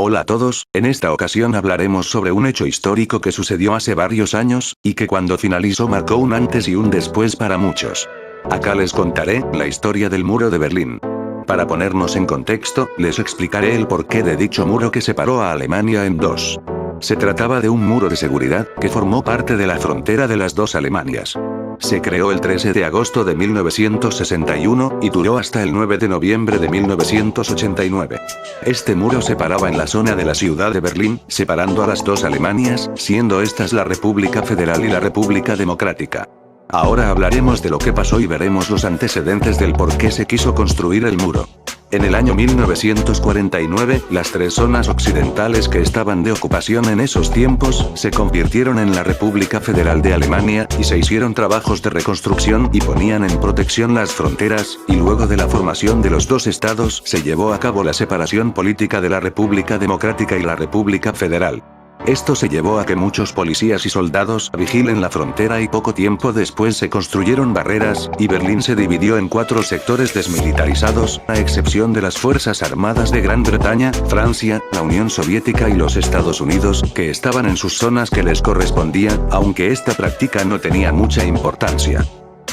Hola a todos, en esta ocasión hablaremos sobre un hecho histórico que sucedió hace varios años, y que cuando finalizó marcó un antes y un después para muchos. Acá les contaré la historia del muro de Berlín. Para ponernos en contexto, les explicaré el porqué de dicho muro que separó a Alemania en dos. Se trataba de un muro de seguridad, que formó parte de la frontera de las dos Alemanias. Se creó el 13 de agosto de 1961, y duró hasta el 9 de noviembre de 1989. Este muro separaba en la zona de la ciudad de Berlín, separando a las dos Alemanias, siendo estas la República Federal y la República Democrática. Ahora hablaremos de lo que pasó y veremos los antecedentes del por qué se quiso construir el muro. En el año 1949, las tres zonas occidentales que estaban de ocupación en esos tiempos, se convirtieron en la República Federal de Alemania, y se hicieron trabajos de reconstrucción y ponían en protección las fronteras, y luego de la formación de los dos estados se llevó a cabo la separación política de la República Democrática y la República Federal. Esto se llevó a que muchos policías y soldados vigilen la frontera y poco tiempo después se construyeron barreras, y Berlín se dividió en 4 sectores desmilitarizados, a excepción de las Fuerzas Armadas de Gran Bretaña, Francia, la Unión Soviética y los Estados Unidos, que estaban en sus zonas que les correspondía, aunque esta práctica no tenía mucha importancia.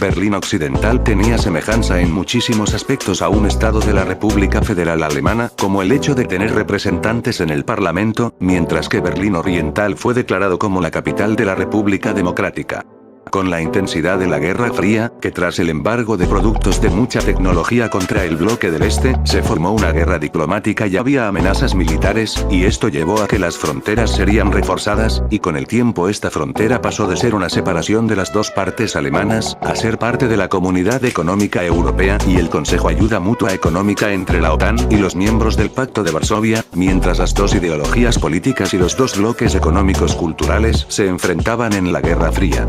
Berlín Occidental tenía semejanza en muchísimos aspectos a un estado de la República Federal Alemana, como el hecho de tener representantes en el Parlamento, mientras que Berlín Oriental fue declarado como la capital de la República Democrática. Con la intensidad de la Guerra Fría, que tras el embargo de productos de mucha tecnología contra el bloque del Este, se formó una guerra diplomática y había amenazas militares, y esto llevó a que las fronteras serían reforzadas, y con el tiempo esta frontera pasó de ser una separación de las dos partes alemanas, a ser parte de la Comunidad Económica Europea y el Consejo Ayuda Mutua Económica entre la OTAN y los miembros del Pacto de Varsovia, mientras las dos ideologías políticas y los dos bloques económicos culturales se enfrentaban en la Guerra Fría.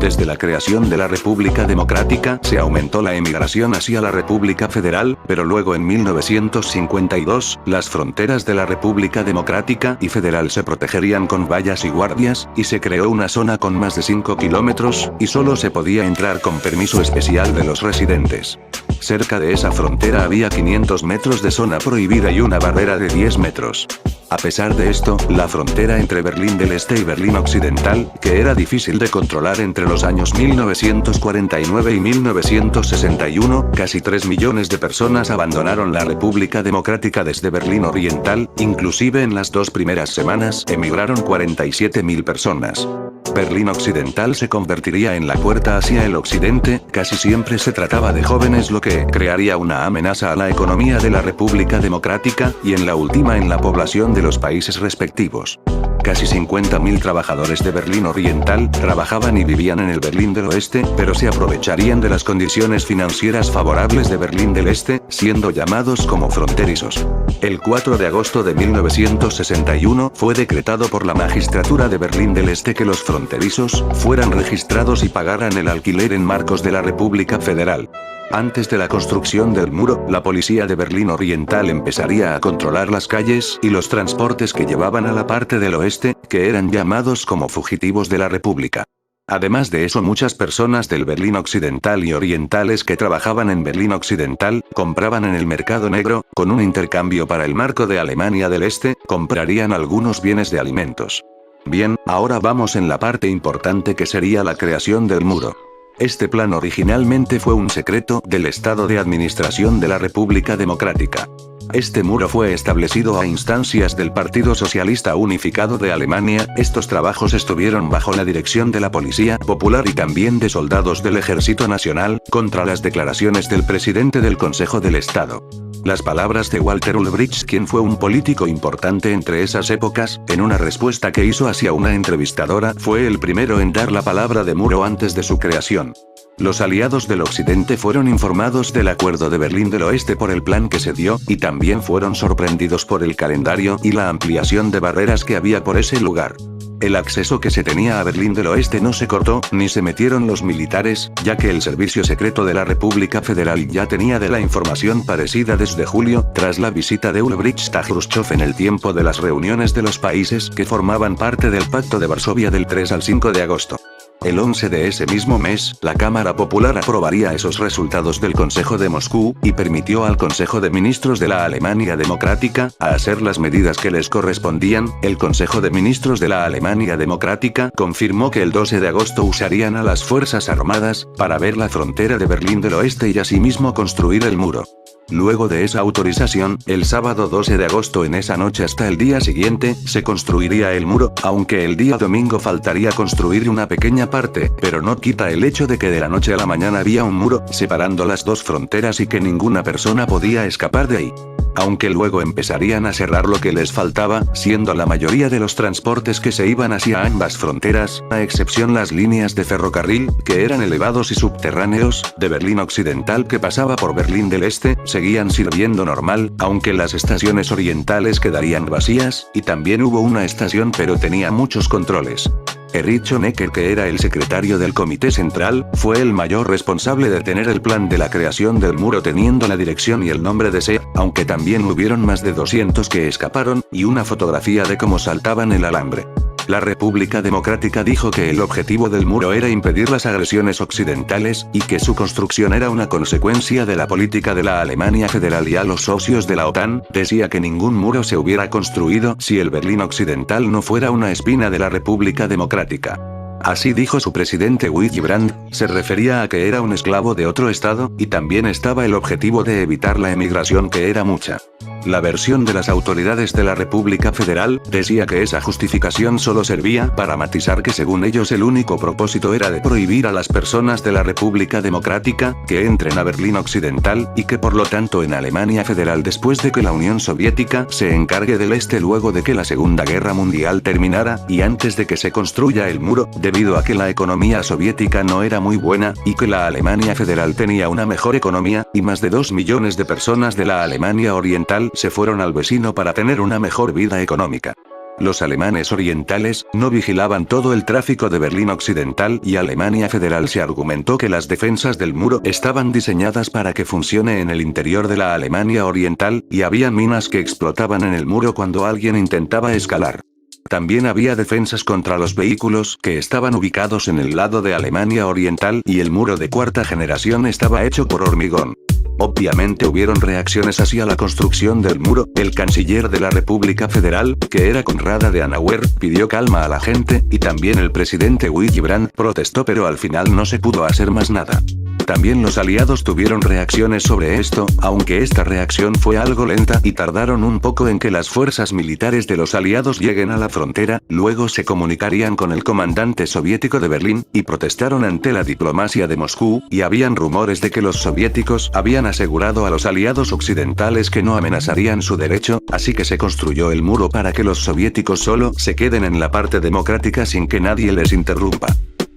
Desde la creación de la República Democrática se aumentó la emigración hacia la República Federal, pero luego en 1952, las fronteras de la República Democrática y Federal se protegerían con vallas y guardias, y se creó una zona con más de 5 kilómetros, y solo se podía entrar con permiso especial de los residentes. Cerca de esa frontera había 500 metros de zona prohibida y una barrera de 10 metros. A pesar de esto, la frontera entre Berlín del Este y Berlín Occidental, que era difícil de controlar entre los años 1949 y 1961, casi 3 millones de personas abandonaron la República Democrática desde Berlín Oriental, inclusive en las 2 primeras semanas emigraron 47.000 personas. Berlín Occidental se convertiría en la puerta hacia el occidente, casi siempre se trataba de jóvenes, lo que crearía una amenaza a la economía de la República Democrática, y en la última en la población de los países respectivos. Casi 50.000 trabajadores de Berlín Oriental trabajaban y vivían en el Berlín del Oeste, pero se aprovecharían de las condiciones financieras favorables de Berlín del Este, siendo llamados como fronterizos. El 4 de agosto de 1961 fue decretado por la magistratura de Berlín del Este que los fronterizos fueran registrados y pagaran el alquiler en marcos de la República Federal. Antes de la construcción del muro, la policía de Berlín Oriental empezaría a controlar las calles y los transportes que llevaban a la parte del oeste, que eran llamados como fugitivos de la República. Además de eso, muchas personas del Berlín Occidental y orientales que trabajaban en Berlín Occidental, compraban en el mercado negro, con un intercambio para el marco de Alemania del Este, comprarían algunos bienes de alimentos. Bien, ahora vamos en la parte importante que sería la creación del muro. Este plan originalmente fue un secreto del Estado de Administración de la República Democrática. Este muro fue establecido a instancias del Partido Socialista Unificado de Alemania. Estos trabajos estuvieron bajo la dirección de la Policía Popular y también de soldados del Ejército Nacional, contra las declaraciones del presidente del Consejo del Estado. Las palabras de Walter Ulbricht, quien fue un político importante entre esas épocas, en una respuesta que hizo hacia una entrevistadora, fue el primero en dar la palabra de muro antes de su creación. Los aliados del Occidente fueron informados del Acuerdo de Berlín del Oeste por el plan que se dio, y también fueron sorprendidos por el calendario y la ampliación de barreras que había por ese lugar. El acceso que se tenía a Berlín del Oeste no se cortó, ni se metieron los militares, ya que el Servicio Secreto de la República Federal ya tenía de la información parecida desde julio, tras la visita de Ulbricht a Khrushchev en el tiempo de las reuniones de los países que formaban parte del Pacto de Varsovia del 3 al 5 de agosto. El 11 de ese mismo mes, la Cámara Popular aprobaría esos resultados del Consejo de Moscú, y permitió al Consejo de Ministros de la Alemania Democrática, a hacer las medidas que les correspondían. El Consejo de Ministros de la Alemania Democrática confirmó que el 12 de agosto usarían a las Fuerzas Armadas, para ver la frontera de Berlín del Oeste y asimismo construir el muro. Luego de esa autorización, el sábado 12 de agosto en esa noche hasta el día siguiente, se construiría el muro, aunque el día domingo faltaría construir una pequeña parte, pero no quita el hecho de que de la noche a la mañana había un muro, separando las dos fronteras y que ninguna persona podía escapar de ahí. Aunque luego empezarían a cerrar lo que les faltaba, siendo la mayoría de los transportes que se iban hacia ambas fronteras, a excepción las líneas de ferrocarril, que eran elevados y subterráneos, de Berlín Occidental que pasaba por Berlín del Este, seguían sirviendo normal, aunque las estaciones orientales quedarían vacías, y también hubo una estación pero tenía muchos controles. Erich Honecker, que era el secretario del Comité Central, fue el mayor responsable de tener el plan de la creación del muro teniendo la dirección y el nombre de SEA, aunque también hubieron más de 200 que escaparon, y una fotografía de cómo saltaban el alambre. La República Democrática dijo que el objetivo del muro era impedir las agresiones occidentales, y que su construcción era una consecuencia de la política de la Alemania Federal y a los socios de la OTAN, decía que ningún muro se hubiera construido si el Berlín Occidental no fuera una espina de la República Democrática. Así dijo su presidente Willy Brandt, se refería a que era un esclavo de otro estado, y también estaba el objetivo de evitar la emigración que era mucha. La versión de las autoridades de la República Federal decía que esa justificación solo servía para matizar que según ellos el único propósito era de prohibir a las personas de la República Democrática que entren a Berlín Occidental, y que por lo tanto en Alemania Federal después de que la Unión Soviética se encargue del este luego de que la Segunda Guerra Mundial terminara, y antes de que se construya el muro, debido a que la economía soviética no era muy buena, y que la Alemania Federal tenía una mejor economía, y más de 2 millones de personas de la Alemania Oriental se fueron al vecino para tener una mejor vida económica. Los alemanes orientales no vigilaban todo el tráfico de Berlín Occidental y Alemania Federal. Se argumentó que las defensas del muro estaban diseñadas para que funcione en el interior de la Alemania Oriental, y había minas que explotaban en el muro cuando alguien intentaba escalar. También había defensas contra los vehículos que estaban ubicados en el lado de Alemania Oriental, y el muro de cuarta generación estaba hecho por hormigón. Obviamente hubieron reacciones hacia la construcción del muro. El canciller de la República Federal, que era Konrad Adenauer, pidió calma a la gente, y también el presidente Willy Brandt protestó, pero al final no se pudo hacer más nada. También los aliados tuvieron reacciones sobre esto, aunque esta reacción fue algo lenta y tardaron un poco en que las fuerzas militares de los aliados lleguen a la frontera. Luego se comunicarían con el comandante soviético de Berlín, y protestaron ante la diplomacia de Moscú, y habían rumores de que los soviéticos habían asegurado a los aliados occidentales que no amenazarían su derecho, así que se construyó el muro para que los soviéticos solo se queden en la parte democrática sin que nadie les interrumpa.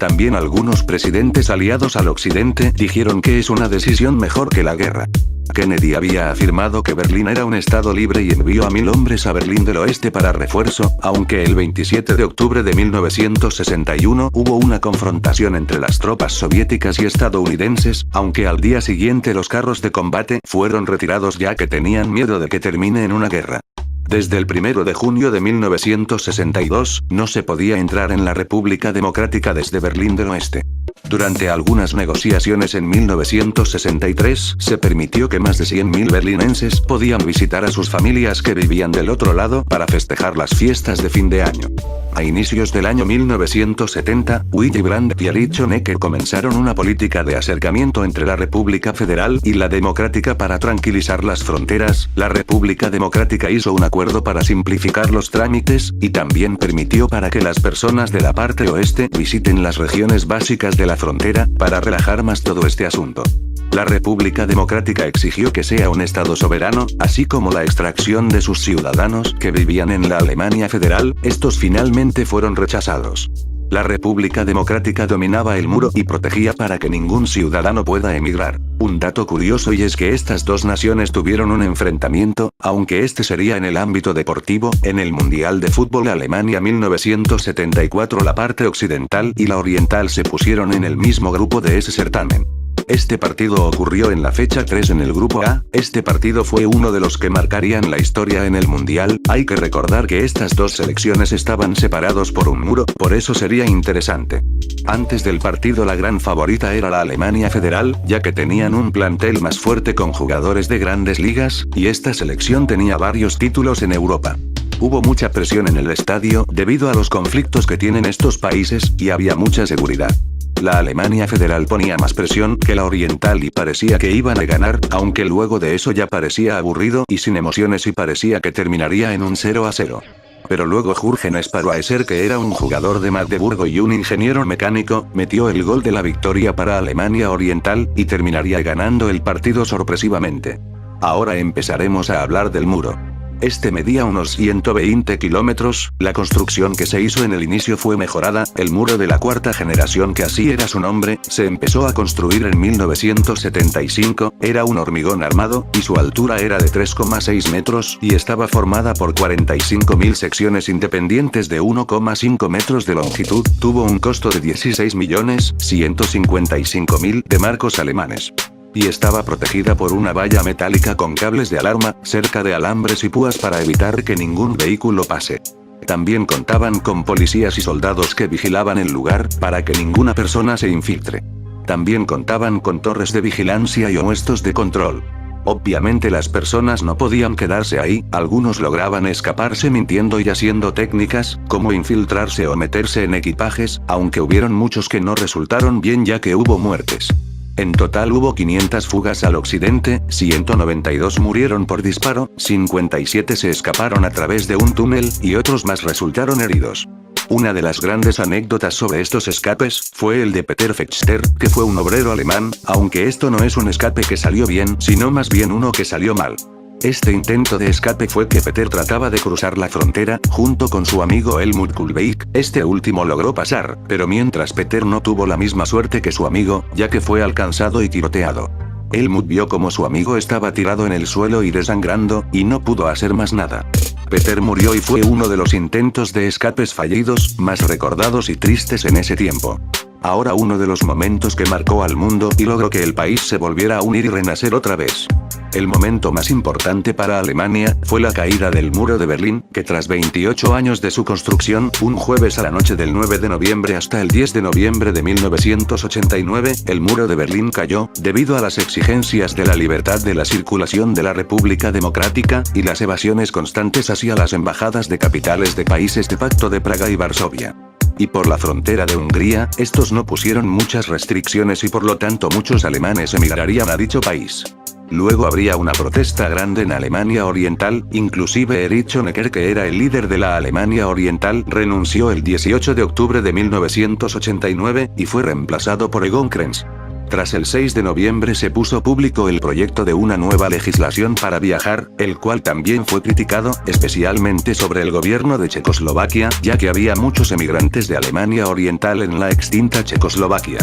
También algunos presidentes aliados al occidente dijeron que es una decisión mejor que la guerra. Kennedy había afirmado que Berlín era un estado libre y envió a 1000 hombres a Berlín del Oeste para refuerzo, aunque el 27 de octubre de 1961 hubo una confrontación entre las tropas soviéticas y estadounidenses, aunque al día siguiente los carros de combate fueron retirados ya que tenían miedo de que termine en una guerra. Desde el 1 de junio de 1962, no se podía entrar en la República Democrática desde Berlín del Oeste. Durante algunas negociaciones en 1963, se permitió que más de 100.000 berlinenses podían visitar a sus familias que vivían del otro lado para festejar las fiestas de fin de año. A inicios del año 1970, Willy Brandt y Erich Honecker comenzaron una política de acercamiento entre la República Federal y la Democrática para tranquilizar las fronteras. La República Democrática hizo un acuerdo para simplificar los trámites, y también permitió para que las personas de la parte oeste visiten las regiones básicas de la frontera, para relajar más todo este asunto. La República Democrática exigió que sea un estado soberano, así como la extracción de sus ciudadanos que vivían en la Alemania Federal. Estos finalmente fueron rechazados. La República Democrática dominaba el muro y protegía para que ningún ciudadano pueda emigrar. Un dato curioso y es que estas dos naciones tuvieron un enfrentamiento, aunque este sería en el ámbito deportivo, en el Mundial de Fútbol Alemania 1974. La parte occidental y la oriental se pusieron en el mismo grupo de ese certamen. Este partido ocurrió en la fecha 3 en el grupo A, este partido fue uno de los que marcarían la historia en el mundial, hay que recordar que estas dos selecciones estaban separados por un muro, por eso sería interesante. Antes del partido la gran favorita era la Alemania Federal, ya que tenían un plantel más fuerte con jugadores de grandes ligas, y esta selección tenía varios títulos en Europa. Hubo mucha presión en el estadio, debido a los conflictos que tienen estos países, y había mucha seguridad. La Alemania Federal ponía más presión que la Oriental y parecía que iban a ganar, aunque luego de eso ya parecía aburrido y sin emociones y parecía que terminaría en un 0-0. Pero luego Jürgen Sparweiser, que era un jugador de Magdeburgo y un ingeniero mecánico, metió el gol de la victoria para Alemania Oriental, y terminaría ganando el partido sorpresivamente. Ahora empezaremos a hablar del muro. Este medía unos 120 kilómetros, la construcción que se hizo en el inicio fue mejorada, el muro de la cuarta generación, que así era su nombre, se empezó a construir en 1975, era un hormigón armado, y su altura era de 3,6 metros, y estaba formada por 45.000 secciones independientes de 1,5 metros de longitud, tuvo un costo de 16.155.000 de marcos alemanes. Y estaba protegida por una valla metálica con cables de alarma, cerca de alambres y púas para evitar que ningún vehículo pase. También contaban con policías y soldados que vigilaban el lugar, para que ninguna persona se infiltre. También contaban con torres de vigilancia y puestos de control. Obviamente las personas no podían quedarse ahí, algunos lograban escaparse mintiendo y haciendo técnicas, como infiltrarse o meterse en equipajes, aunque hubieron muchos que no resultaron bien ya que hubo muertes. En total hubo 500 fugas al occidente, 192 murieron por disparo, 57 se escaparon a través de un túnel, y otros más resultaron heridos. Una de las grandes anécdotas sobre estos escapes, fue el de Peter Fechter, que fue un obrero alemán, aunque esto no es un escape que salió bien, sino más bien uno que salió mal. Este intento de escape fue que Peter trataba de cruzar la frontera, junto con su amigo Helmut Kulbeik, este último logró pasar, pero mientras Peter no tuvo la misma suerte que su amigo, ya que fue alcanzado y tiroteado. Helmut vio como su amigo estaba tirado en el suelo y desangrando, y no pudo hacer más nada. Peter murió y fue uno de los intentos de escapes fallidos, más recordados y tristes en ese tiempo. Ahora uno de los momentos que marcó al mundo y logró que el país se volviera a unir y renacer otra vez. El momento más importante para Alemania, fue la caída del muro de Berlín, que tras 28 años de su construcción, un jueves a la noche del 9 de noviembre hasta el 10 de noviembre de 1989, el muro de Berlín cayó, debido a las exigencias de la libertad de la circulación de la República Democrática, y las evasiones constantes hacia las embajadas de capitales de países de Pacto de Praga y Varsovia. Y por la frontera de Hungría, estos no pusieron muchas restricciones y por lo tanto muchos alemanes emigrarían a dicho país. Luego habría una protesta grande en Alemania Oriental, inclusive Erich Honecker, que era el líder de la Alemania Oriental, renunció el 18 de octubre de 1989, y fue reemplazado por Egon Krenz. Tras el 6 de noviembre se puso público el proyecto de una nueva legislación para viajar, el cual también fue criticado, especialmente sobre el gobierno de Checoslovaquia, ya que había muchos emigrantes de Alemania Oriental en la extinta Checoslovaquia.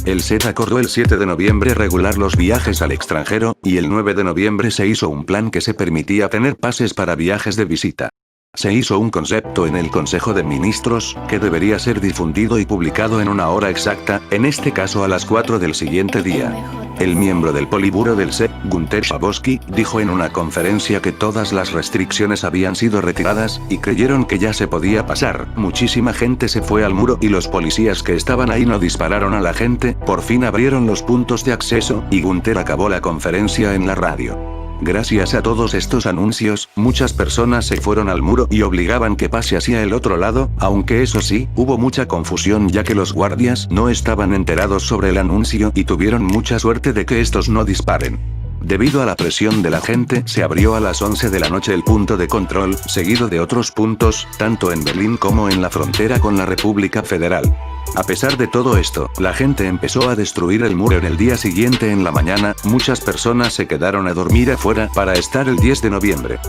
El SED acordó el 7 de noviembre regular los viajes al extranjero, y el 9 de noviembre se hizo un plan que se permitía tener pases para viajes de visita. Se hizo un concepto en el Consejo de Ministros, que debería ser difundido y publicado en una hora exacta, en este caso a las 4 del siguiente día. El miembro del Politburo del SED, Günter Schabowski, dijo en una conferencia que todas las restricciones habían sido retiradas, y creyeron que ya se podía pasar. Muchísima gente se fue al muro y los policías que estaban ahí no dispararon a la gente, por fin abrieron los puntos de acceso, y Günter acabó la conferencia en la radio. Gracias a todos estos anuncios, muchas personas se fueron al muro y obligaban que pase hacia el otro lado, aunque eso sí, hubo mucha confusión ya que los guardias no estaban enterados sobre el anuncio y tuvieron mucha suerte de que estos no disparen. Debido a la presión de la gente, se abrió a las 11 de la noche el punto de control, seguido de otros puntos, tanto en Berlín como en la frontera con la República Federal. A pesar de todo esto, la gente empezó a destruir el muro. En el día siguiente en la mañana, muchas personas se quedaron a dormir afuera para estar el 10 de noviembre.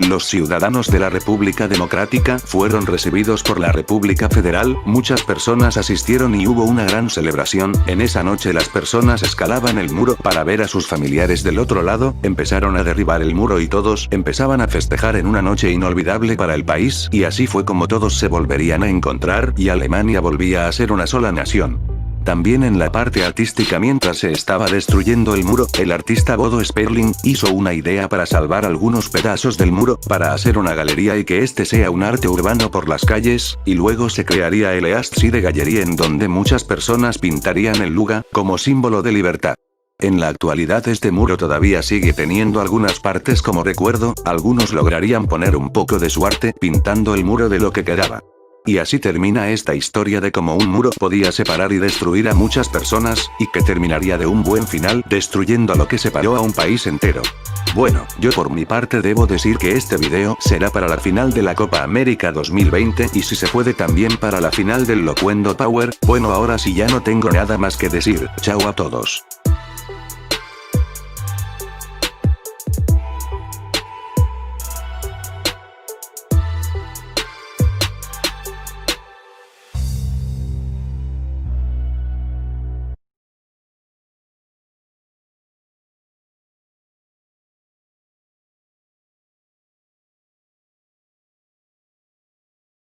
Los ciudadanos de la República Democrática fueron recibidos por la República Federal, muchas personas asistieron y hubo una gran celebración. En esa noche las personas escalaban el muro para ver a sus familiares del otro lado, empezaron a derribar el muro y todos empezaban a festejar en una noche inolvidable para el país, y así fue como todos se volverían a encontrar y Alemania volvía a ser una sola nación. También en la parte artística, mientras se estaba destruyendo el muro, el artista Bodo Sperling hizo una idea para salvar algunos pedazos del muro, para hacer una galería y que este sea un arte urbano por las calles, y luego se crearía el East Side Gallery en donde muchas personas pintarían el lugar, como símbolo de libertad. En la actualidad este muro todavía sigue teniendo algunas partes como recuerdo, algunos lograrían poner un poco de su arte pintando el muro de lo que quedaba. Y así termina esta historia de cómo un muro podía separar y destruir a muchas personas, y que terminaría de un buen final destruyendo lo que separó a un país entero. Bueno, yo por mi parte debo decir que este video será para la final de la Copa América 2020 y si se puede también para la final del Loquendo Power. Bueno, ahora sí ya no tengo nada más que decir, chao a todos.